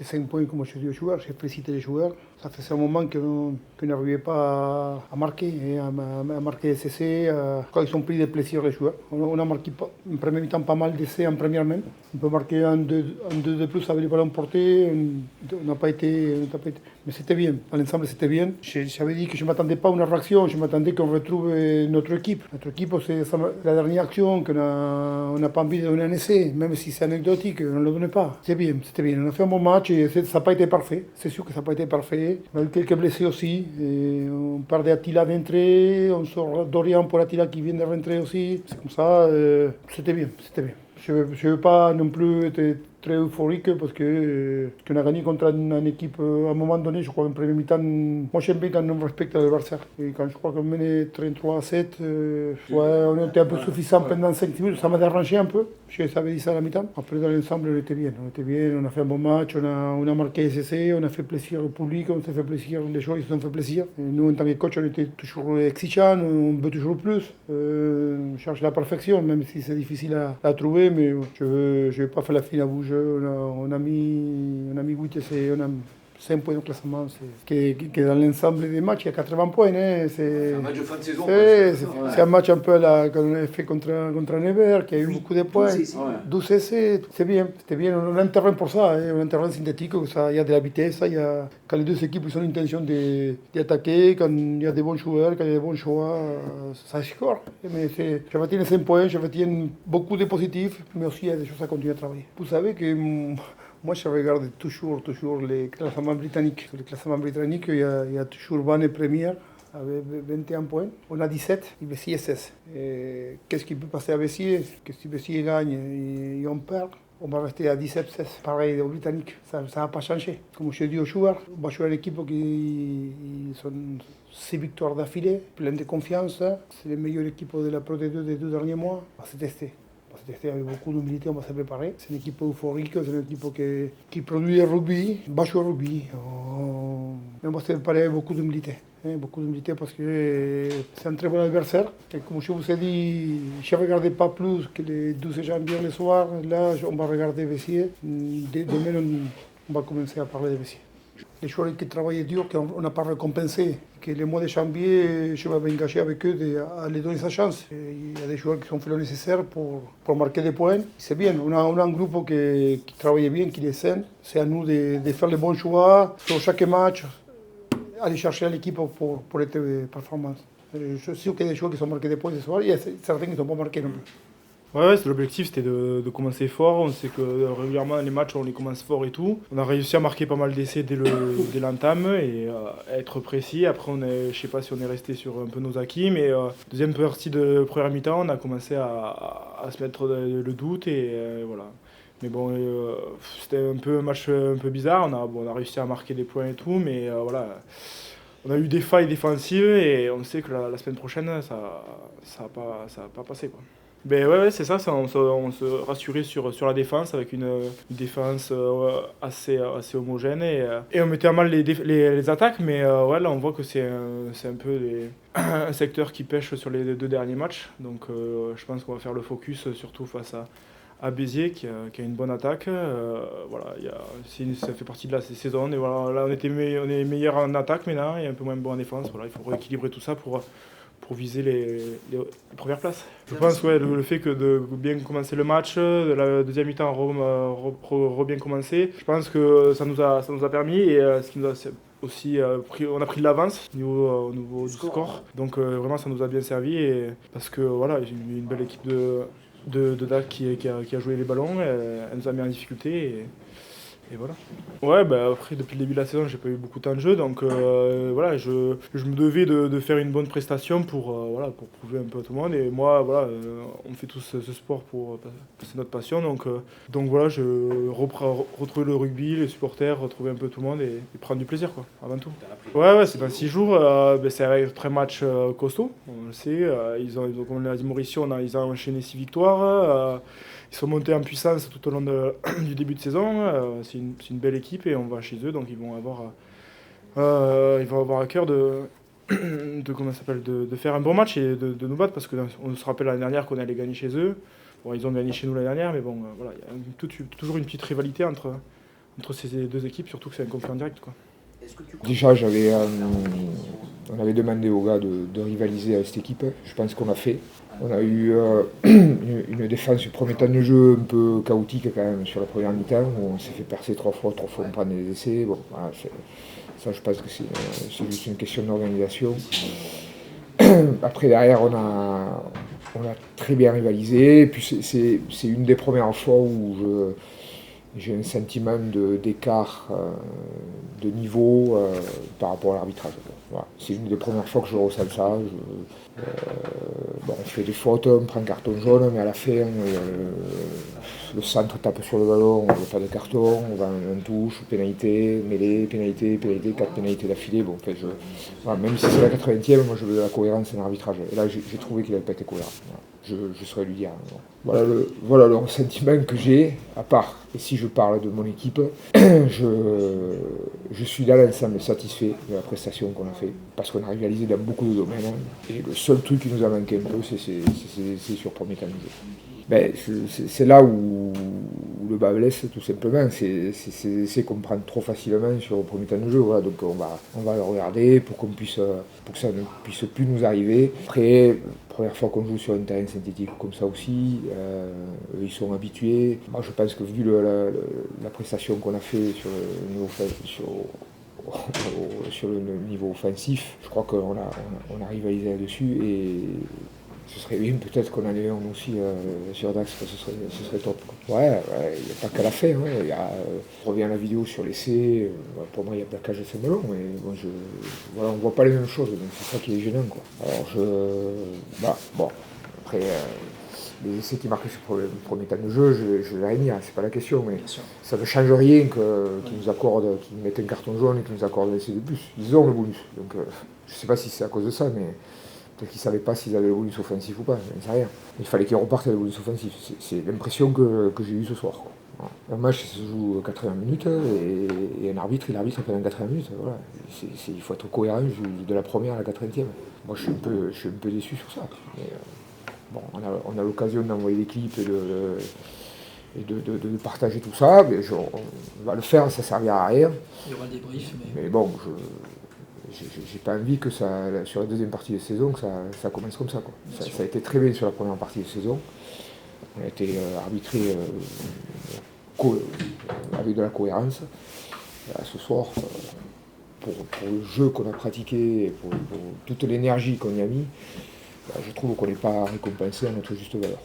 Les 5 points, comme je dis aux joueurs, j'ai félicité les joueurs. Ça faisait un moment qu'on n'arrivait pas à marquer, à marquer des essais. Quand ils ont pris des plaisirs, les joueurs. On a marqué en première mi-temps pas mal d'essais en première même. On peut marquer un 2 de plus avec les ballons portés. On n'a pas été. Mais c'était bien. Dans l'ensemble, c'était bien. J'avais dit que je ne m'attendais pas à une réaction. Je m'attendais qu'on retrouve notre équipe. Notre équipe, c'est la dernière action qu'on n'a pas envie de donner un essai. Même si c'est anecdotique, on ne le donnait pas. C'était bien, c'était bien. On a fait un bon match et ça n'a pas été parfait. C'est sûr que ça n'a pas été parfait. On a eu quelques blessés aussi. Et on perdait Attila d'entrée. On sort Dorian pour Attila qui vient de rentrer aussi. C'est comme ça. C'était bien, c'était bien. Je ne veux pas non plus être très euphorique parce qu'on a gagné contre une équipe à un moment donné. Je crois qu'en premier mi-temps, moi j'aime bien quand on respecte l'adversaire. Et quand je crois qu'on menait 33-7, on était un peu suffisant pendant 5 minutes. Ça m'a dérangé un peu. Je savais dit ça à la mi-temps. Après, dans l'ensemble, on était bien. On a fait un bon match, on a marqué les essais, on a fait plaisir au public, on s'est fait plaisir, les joueurs ils se sont fait plaisir. Et nous, en tant que coach, on était toujours exigeants, on veut toujours plus. On cherche la perfection, même si c'est difficile à trouver, mais je veux pas faire la fine à bouger. On a mis 8 essais, on a 5 points de classement. Que dans l'ensemble des matchs, il y a 80 points. Hein, c'est un match de fin de saison. C'est un match un peu qu'on a fait contre Nevers, qui a eu beaucoup de points. 12 essais, c'est bien. C'était bien. On a un terrain pour ça, hein, on a un terrain synthétique, il y a de la vitesse. Quand les deux équipes ont l'intention d'attaquer, quand il y a des bons joueurs, quand il y a des bons choix, ça score. Mais je retiens les 5 points, je retiens beaucoup de positifs, mais aussi il y a des choses à continuer à travailler. Vous savez que moi, je regarde toujours les classements britanniques. Sur les classements britanniques, il y a toujours Vannes première avec 21 points. On a 17 et Bessier 16. Qu'est-ce qui peut passer à Bessier? Que si Bessier gagne et on perd, on va rester à 17-16. Pareil aux Britanniques, ça ne va pas changer. Comme je dis aux joueurs, on va jouer une équipe qui sont 6 victoires d'affilée, pleine de confiance. C'est la meilleure équipe de la Pro D2 des 2 derniers mois. On va se tester. Avec beaucoup d'humilité, on va se préparer. C'est une équipe euphorique, c'est une équipe qui produit le rugby, va jouer au rugby. Mais on va se préparer avec beaucoup d'humilité. Beaucoup d'humilité parce que c'est un très bon adversaire. Et comme je vous ai dit, je ne regardais pas plus que les 12 janvier le soir. Là, on va regarder Bessier. Demain, on va commencer à parler de Bessier. Les joueurs qui travaillent dur, qu'on n'a pas récompensé, que le mois de janvier, je vais m'engager avec eux à les donner sa chance. Il y a des joueurs qui ont fait le nécessaire pour marquer des points. C'est bien, on a un groupe qui travaille bien, qui est sain. C'est à nous de faire les bons choix sur chaque match, aller chercher l'équipe pour être performant. Je suis sûr qu'il y a des joueurs qui ont marqué des points ce soir, il y a certains qui ne sont pas marqués non plus. Ouais, l'objectif c'était de commencer fort. On sait que régulièrement les matchs on les commence fort et tout. On a réussi à marquer pas mal d'essais dès l'entame et être précis. Après, je sais pas si on est resté sur un peu nos acquis, mais deuxième partie de première mi-temps, on a commencé à se mettre le doute et voilà. Mais bon, c'était un peu un match un peu bizarre. On a réussi à marquer des points et tout, mais voilà. On a eu des failles défensives et on sait que la semaine prochaine, ça va pas passer, quoi. Ben ouais, c'est ça, on se rassurait sur la défense avec une défense assez homogène et on mettait à mal les attaques, mais ouais, là on voit que c'est un peu un secteur qui pêche sur les 2 derniers matchs, donc je pense qu'on va faire le focus surtout face à Béziers qui a une bonne attaque. Voilà, ça fait partie de la saison et voilà, là on est meilleur en attaque maintenant et un peu moins bon en défense. Voilà, il faut rééquilibrer tout ça pour viser les premières places. Je pense le fait que de bien commencer le match, de la deuxième mi-temps bien commencer, je pense que ça nous a permis et ce qui nous a aussi on a pris de l'avance au niveau du score. Donc vraiment ça nous a bien servi parce que voilà, j'ai une belle équipe de DAC qui a joué les ballons, elle nous a mis en difficulté et voilà. Ouais, après, depuis le début de la saison, j'ai pas eu beaucoup de temps de jeu, donc voilà, je me devais de faire une bonne prestation pour prouver un peu à tout le monde. Et moi, voilà, on fait tous ce sport c'est notre passion, donc voilà, je retrouver le rugby, les supporters, retrouver un peu tout le monde et prendre du plaisir, quoi, avant tout. Ouais, c'est dans 6 jours, c'est avec un match costaud, on le sait. Comme l'a dit Mauricio, ils ont enchaîné 6 victoires. Ils sont montés en puissance tout au long du début de saison. C'est une belle équipe et on va chez eux, donc ils vont avoir à cœur de faire un bon match et de nous battre parce qu'on se rappelle l'année dernière qu'on allait gagner chez eux. Bon, ils ont gagné chez nous l'année dernière, mais bon, voilà, il y a toujours une petite rivalité entre ces deux équipes, surtout que c'est un concurrent direct, quoi. Déjà, on avait demandé aux gars de rivaliser avec cette équipe. Je pense qu'on a fait. On a eu une défense du premier temps de jeu un peu chaotique quand même sur la première mi-temps, où on s'est fait percer 3 fois on prend des essais. Bon, voilà, ça, je pense que c'est juste une question d'organisation. Après, derrière, on a très bien rivalisé. Et puis, c'est une des premières fois où j'ai un sentiment d'écart de niveau par rapport à l'arbitrage. Voilà. C'est une des premières fois que je ressens ça. On fait des fautes, on prend un carton jaune, mais à la fin, le centre tape sur le ballon, on ne veut pas de carton, on va en touche, pénalité, mêlée, pénalité, 4 pénalités d'affilée. Bon, voilà, même si c'est la 80e, moi je veux de la cohérence en arbitrage. Et là, j'ai trouvé qu'il n'avait pas été cohérent. Voilà. Je saurais lui dire. Voilà le ressentiment que j'ai, à part, et si je parle de mon équipe, je suis dans l'ensemble satisfait de la prestation qu'on a fait, parce qu'on a réalisé dans beaucoup de domaines, et le seul truc qui nous a manqué un peu, c'est sur premier temps de jeu. C'est là où le bas blesse, tout simplement, c'est qu'on prend trop facilement sur le premier temps de jeu, voilà. Donc on va le regarder pour que ça ne puisse plus nous arriver. Après, première fois qu'on joue sur un terrain synthétique comme ça aussi, ils sont habitués. Moi je pense que vu la prestation qu'on a fait sur le niveau offensif, je crois qu'on a rivalisé là-dessus, et ce serait bien peut-être qu'on en ait un aussi sur Dax, ce serait top, quoi. Ouais, il n'y a pas qu'à la fin. Ouais. Je reviens à la vidéo sur l'essai, pour moi il y a plaquage de Saint-Malo, mais bon, on ne voit pas les mêmes choses, donc c'est ça qui est gênant, quoi. Alors après, les essais qui marquent sur le premier temps de jeu, je vais rien dire, c'est pas la question, mais ça ne change rien qu'ils nous mettent un carton jaune et qu'ils nous accordent l'essai de plus. Ils ont le bonus, donc je ne sais pas si c'est à cause de ça, mais peut-être qu'ils ne savaient pas s'ils avaient le bonus offensif ou pas, je ne sais rien. Il fallait qu'ils repartent avec le bonus offensif, c'est l'impression que j'ai eue ce soir, quoi. Voilà. Un match se joue 80 minutes et un arbitre, il arbitre pendant 80 minutes. Voilà. Il faut être cohérent de la première à la 80e. Moi je suis un peu déçu sur ça. Mais, on a l'occasion d'envoyer les clips et de partager tout ça, mais on va le faire, ça ne servira à rien. Il y aura le débrief. Mais bon, j'ai pas envie que sur la deuxième partie de saison, que ça commence comme ça, quoi. Ça a été très bien sur la première partie de saison. On a été arbitré avec de la cohérence. Là, ce soir, pour le jeu qu'on a pratiqué, et pour toute l'énergie qu'on y a mis, je trouve qu'on n'est pas récompensé à notre juste valeur.